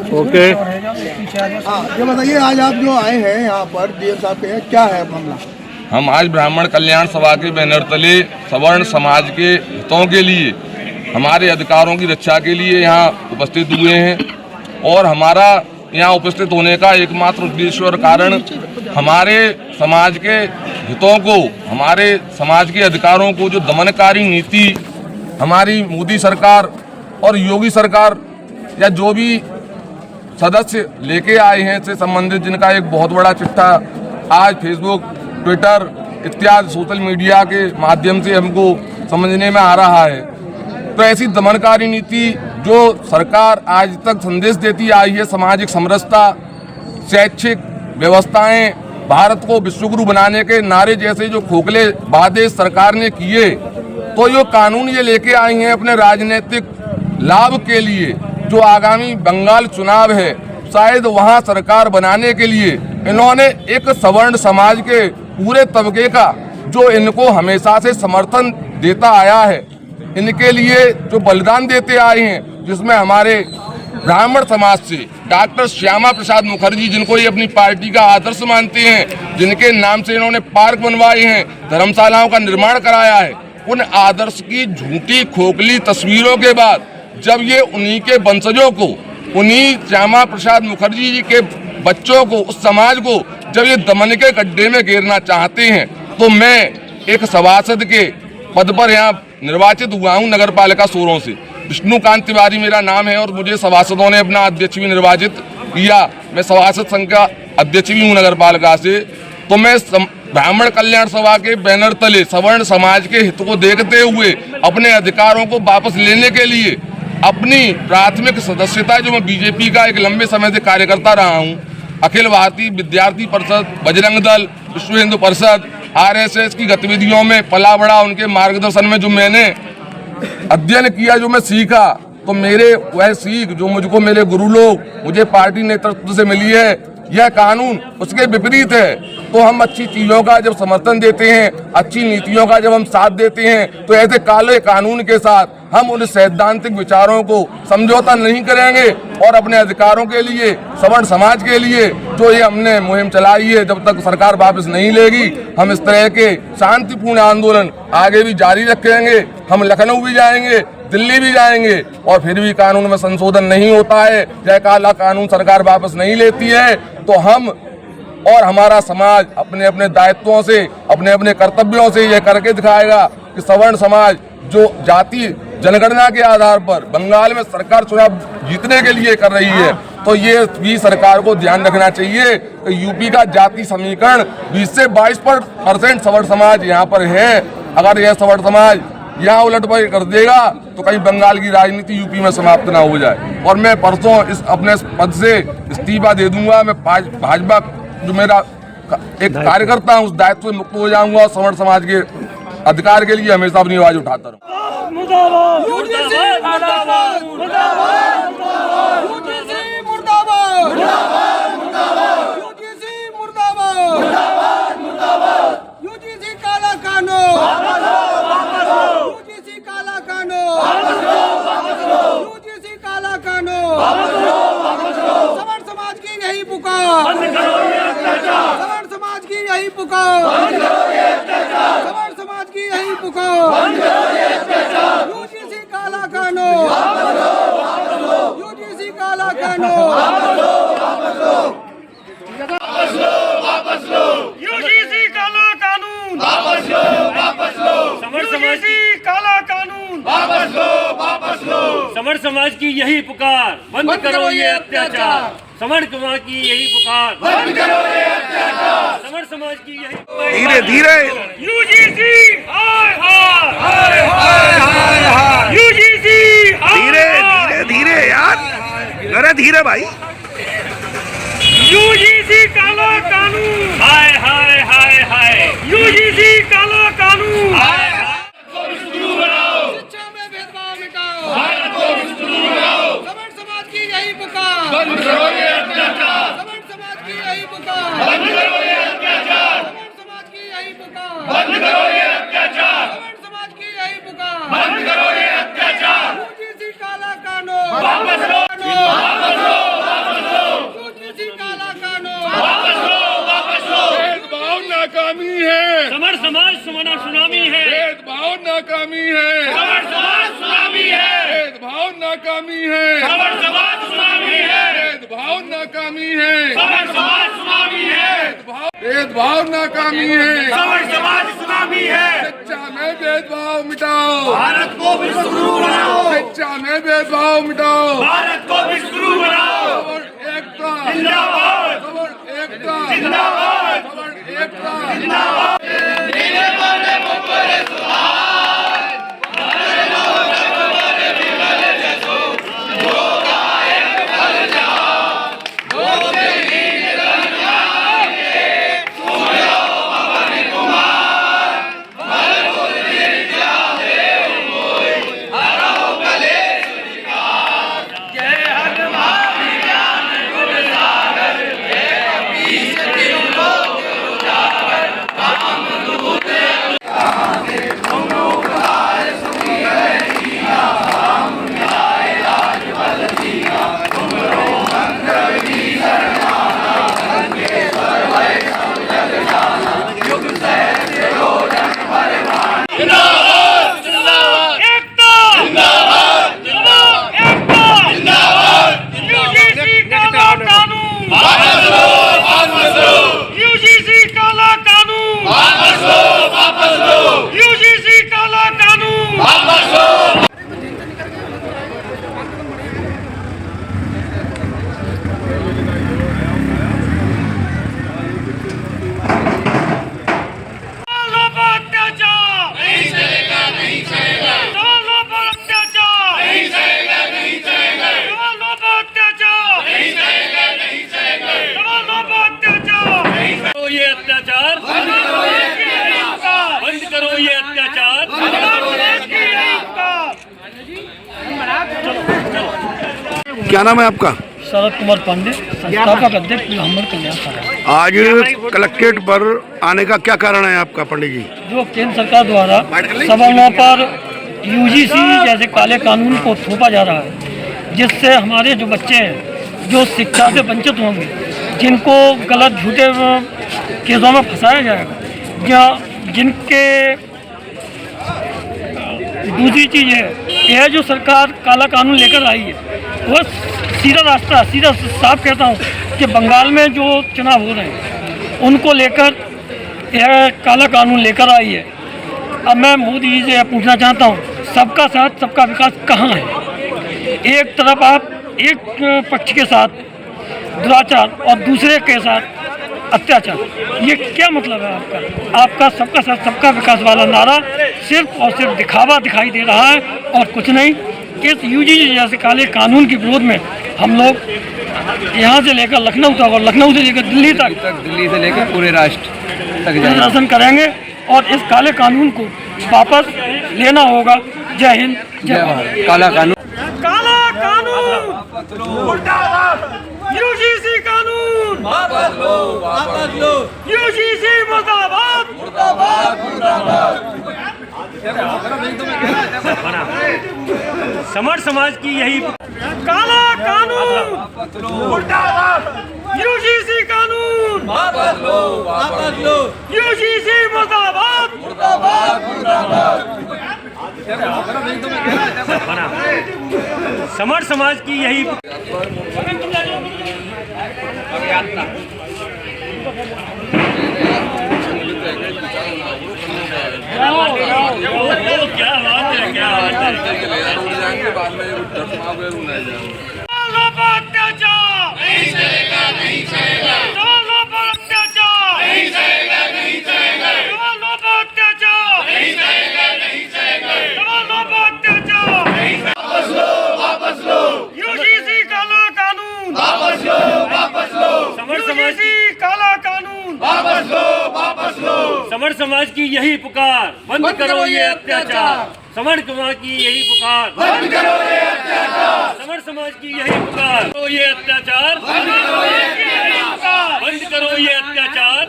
Okay. ये बताइए, आज आप जो आए हैं यहाँ पर डीएम साहब के, क्या है मामला? हम आज ब्राह्मण कल्याण सभा के बैनर तले सवर्ण समाज के हितों के लिए, हमारे अधिकारों की रक्षा के लिए यहाँ उपस्थित हुए हैं। और हमारा यहाँ उपस्थित होने का एकमात्र उद्देश्य और कारण हमारे समाज के हितों को, हमारे समाज के अधिकारों को जो दमनकारी नीति हमारी मोदी सरकार और योगी सरकार या जो भी सदस्य लेके आए हैं से संबंधित, जिनका एक बहुत बड़ा चिट्ठा आज फेसबुक, ट्विटर इत्यादि सोशल मीडिया के माध्यम से हमको समझने में आ रहा है। तो ऐसी दमनकारी नीति जो सरकार आज तक संदेश देती आई है, सामाजिक समरसता, शैक्षिक व्यवस्थाएं, भारत को विश्वगुरु बनाने के नारे जैसे जो खोखले वादे सरकार ने किए, तो ये कानून ये लेके आई हैं अपने राजनीतिक लाभ के लिए। जो आगामी बंगाल चुनाव है, शायद वहां सरकार बनाने के लिए इन्होंने एक सवर्ण समाज के पूरे तबके का, जो इनको हमेशा से समर्थन देता आया है, इनके लिए जो बलिदान देते आए हैं, जिसमें हमारे ब्राह्मण समाज से डॉक्टर श्यामा प्रसाद मुखर्जी, जिनको ये अपनी पार्टी का आदर्श मानते हैं, जिनके नाम से इन्होंने पार्क बनवाए हैं, धर्मशालाओं का निर्माण कराया है, उन आदर्श की झूठी खोखली तस्वीरों के बाद जब ये उन्हीं के वंशजों को, उन्हीं श्यामा प्रसाद मुखर्जी जी के बच्चों को, उस समाज को जब ये दमन के गड्ढे में घेरना चाहते हैं, तो मैं एक सभासद के पद पर यहाँ निर्वाचित हुआ हूँ नगर पालिका सोरों से। विष्णुकांत तिवारी मेरा नाम है और मुझे सभासदों ने अपना अध्यक्ष भी निर्वाचित किया। मैं सभासद संघ का अध्यक्ष भी हूँ नगर पालिका से। तो मैं ब्राह्मण कल्याण सभा के बैनर तले सवर्ण समाज के हित को देखते हुए अपने अधिकारों को वापस लेने के लिए अपनी प्राथमिक सदस्यता, जो मैं बीजेपी का एक लंबे समय से कार्यकर्ता रहा हूं, अखिल भारतीय विद्यार्थी परिषद, बजरंग दल, विश्व हिंदू परिषद, आरएसएस की गतिविधियों में पला बड़ा, उनके मार्गदर्शन में जो मैंने अध्ययन किया, जो मैं सीखा, तो मेरे वह सीख जो मुझको मेरे गुरु लोग, मुझे पार्टी नेतृत्व से मिली है, यह कानून उसके विपरीत है। तो हम अच्छी चीजों का जब समर्थन देते हैं, अच्छी नीतियों का जब हम साथ देते हैं, तो ऐसे काले कानून के साथ हम उन सैद्धांतिक विचारों को समझौता नहीं करेंगे और अपने अधिकारों के लिए, सवर्ण समाज के लिए जो ये हमने मुहिम चलाई है, जब तक सरकार वापस नहीं लेगी, हम इस तरह के शांतिपूर्ण आंदोलन आगे भी जारी रखेंगे। हम लखनऊ भी जाएंगे, दिल्ली भी जाएंगे, और फिर भी कानून में संशोधन नहीं होता है, या काला कानून सरकार वापस नहीं लेती है, तो हम और हमारा समाज अपने अपने दायित्वों से, अपने अपने कर्तव्यों से यह करके दिखाएगा कि सवर्ण समाज जो जाति जनगणना के आधार पर बंगाल में सरकार चुनाव जीतने के लिए कर रही है, तो ये भी सरकार को ध्यान रखना चाहिए कि यूपी का जाति समीकरण 20 से 22% सवर्ण समाज यहाँ पर है। अगर यह सवर्ण समाज यहाँ उलटपलट कर देगा तो कहीं बंगाल की राजनीति यूपी में समाप्त ना हो जाए। और मैं परसों इस अपने पद से इस्तीफा दे दूंगा। मैं भाजपा जो मेरा एक कार्यकर्ता हूँ, उस दायित्व से मुक्त हो जाऊंगा और सवर्ण समाज के अधिकार के लिए हमेशा अपनी आवाज उठाता रहूँ। यूजीसी काला कानून, यूजीसी काला कानून, वापस लो, यूजीसी काला कानून, वापस लो, यूजीसी काला कानून, वापस लो, सवर्ण समाज की यही पुकार, बंद करो ये अत्याचार। सवर्ण समाज की यही पुकार, बंद करो ये अत्याचार। सवर्ण समाज की यही धीरे धीरे यूजीसी हाय हाय, यूजीसी धीरे धीरे धीरे यार, अरे धीरे भाई। यूजीसी काला कानून, हाय हाय हाय हाय, यूजीसी काला कानून, हाय शिक्षा में भेदभाव मिटाओ, भारत को विश्वगुरु बनाओ, सवर्ण समाज की यही पुकार, बंद करो ये अत्याचार, सवर्ण समाज की यही पुकार, बंद करो ये अत्याचार, सवर्ण समाज की यही पुकार, बंद करो ये अत्याचार, सवर्ण समाज की यही पुकार, बंद करो ये अत्याचार। यूजीसी काला कानून, वापस लो, वापस लो, नाकामी है, समर समाज सुनामी है, भेदभाव नाकामी है, समर समाज सुनामी है, भेदभाव नाकामी है, समर समाज सुनामी है, भेदभाव नाकामी है, समर समाज सुनामी है, भेदभाव नाकामी है, समर समाज सुनामी है। शिक्षा में भेदभाव मिटाओ, भारत को विश्वगुरु बनाओ, शिक्षा में भेदभाव मिटाओ, भारत को विश्वगुरु बनाओ। खबर एकता जिंदाबाद, खबर एकता जिंदाबाद, खबर एकता जिंदाबाद। क्या नाम है आपका? शरद कुमार पांडे, संस्थापक अध्यक्ष ब्राह्मण कल्याण सभा। आज कलेक्ट्रेट पर आने का क्या कारण है आपका पंडित जी? जो केंद्र सरकार द्वारा सवर्णों पर यूजीसी जैसे काले कानून को थोपा जा रहा है, जिससे हमारे जो बच्चे हैं जो शिक्षा से वंचित होंगे, जिनको गलत झूठे केसों में फंसाया जाएगा, या जिनके दूसरी चीज़ है यह जो सरकार काला कानून लेकर आई है वो सीधा साफ कहता हूँ कि बंगाल में जो चुनाव हो रहे हैं उनको लेकर यह काला कानून लेकर आई है। अब मैं मोदी जी से पूछना चाहता हूँ, सबका साथ सबका विकास कहाँ है? एक तरफ आप एक पक्ष के साथ दुराचार और दूसरे के साथ अत्याचार, ये क्या मतलब है आपका? आपका सबका साथ सबका विकास वाला नारा सिर्फ और सिर्फ दिखावा दिखाई दे रहा है और कुछ नहीं। इस यूजीसी जैसे काले कानून के विरोध में हम लोग यहाँ से लेकर लखनऊ तक और लखनऊ से लेकर दिल्ली तक दिल्ली से लेकर पूरे राष्ट्र तक प्रदर्शन करेंगे और इस काले कानून को वापस लेना होगा। जय हिंद, जय भारत। काला कानून यूजीसी कानून वापस लो, यूजीसी मुर्दाबाद। समर समाज की यही काला कानून यूजीसी कानून वापस लो, यूजीसी मुर्दाबाद। समर समाज की यही क्या बात है, क्या बात है। यूजीसी काला कानून समर समाज यूजीसी काला कानून समर समाज की यही पुकार, बंद करो ये अत्याचार। समर समाज की यही पुकार, बंद करो ये अत्याचार। समर समाज की यही पुकार, ये अत्याचार बंद करो ये अत्याचार, बंद करो ये अत्याचार।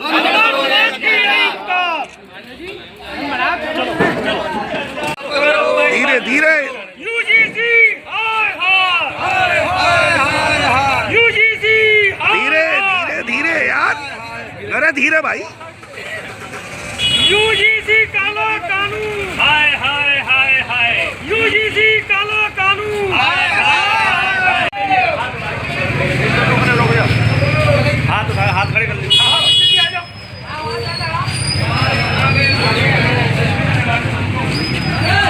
धीरे धीरे यूजीसी यूजीसी धीरे धीरे धीरे यार, अरे धीरे भाई। यूजीसी काला कानून, हाय हाय हाय हाय, यूजीसी काला कानून। हाय हाय हाथ उठाए, हाथ खड़े कर लीजिए।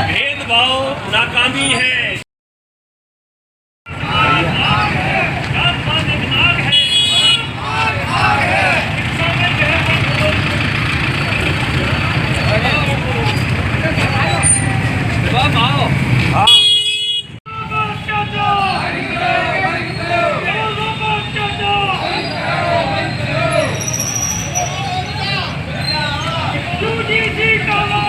भेदभाव नाकामी है। यूजीसी काला